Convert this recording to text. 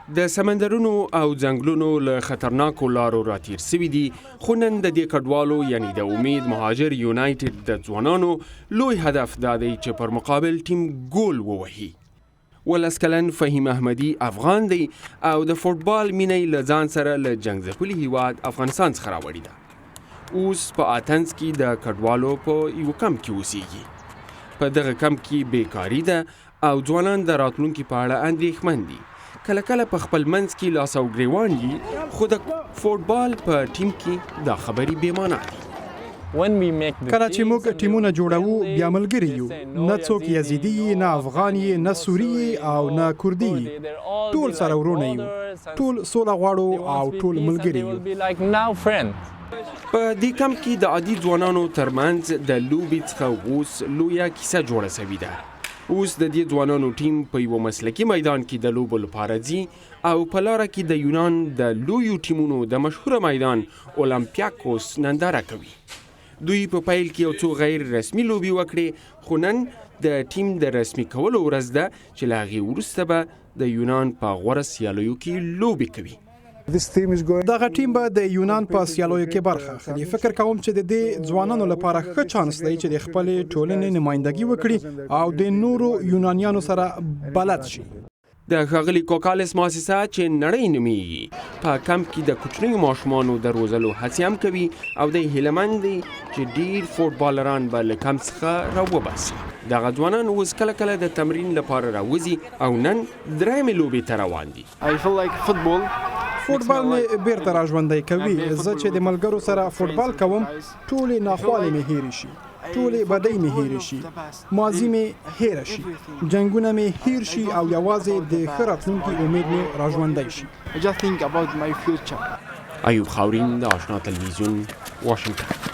د سمندرونو او ځنګلونو له خطرناکو لارو راتیر سوي دي، خو نن د دې کډوالو یعنی د امید مهاجر یونایټډ د ځوانانو لوی هدف دا دی چې پر مقابل ټیم ګول ووهي. 18 کلن فهیم احمدي افغان دی او د فوټبال مینه یې له ځان سره له جنګ ځپلي هیواد افغانستان څخه راوړې ده. اوس په اتنز کې د کډوالو په یو کمپ کې اوسیږي. په دغه کمپ کې بیکاري ده او ځوانان د راتلونکي په اړه اندېښمن دي. کله کله په خپل منځ کې لاس او ګریوان دي، خو د فوټبال په ټیم کې دا خبرې بې معنا دي. کله چې موږ ټیمونه جوړوو بیا ملګري یو، نه څوک یزیدي نه افغان نه سوری او نه کردي، ټول سره ورونه یو، ټول سوله غواړو او ټول ملګري یو. په دې کمپ کې د عادي ځوانانو ترمنځ د لوبې څخه اوس لویه کیسه جوړه سوې ده. اوس د دې ځوانانو ټیم په یو مسلکي میدان کې د لوبو لپاره ځي او په لاره کې د یونان د لویو ټیمونو د مشهوره میدان اولمپیاکوس ننداره کوي. دوی په پیل کې یو څو غیر رسمي لوبې وکړې، خو نن د ټیم د رسمي کولو ورځ ده چې له هغې وروسته به د یونان په غوره سیالیو کې لوبې کوي. دغه ټیم به د یونان په سیالیو کې برخه اخلي. فکر کوم چې د دې ځوانانو لپاره ښه چانس دی چې د خپلې ټولنې نمایندګي وکړي او د نورو یونانیانو سره بلد شي. د ښاغلي کوکالس مؤسسه چې نړۍ نومیږي په کمپ کې د کوچنیو ماشومانو د روزلو هڅې هم کوي او د هیلهمند دی چې ډیر فوټبالران به له کمپ څخه راوباسي. دغه ځوانان اوس کله کله د تمرین لپاره راوځي او نن درېیمې لوبې ته روان دي. فوټبال مې بیرته را ژوندی کوي. زه چې د ملګرو سره فوټبال کوم، ټولې ناخوالې مې هېرې شي، ټولې بدۍ مې هېرې شي، ماضي مې هېره شي، جنګونه مې هېر شي او یوازې د ښه راتلونکي امید مې را ژوندی شي. ایوب خاورین د آشنا تلویزیون، واشنگټن.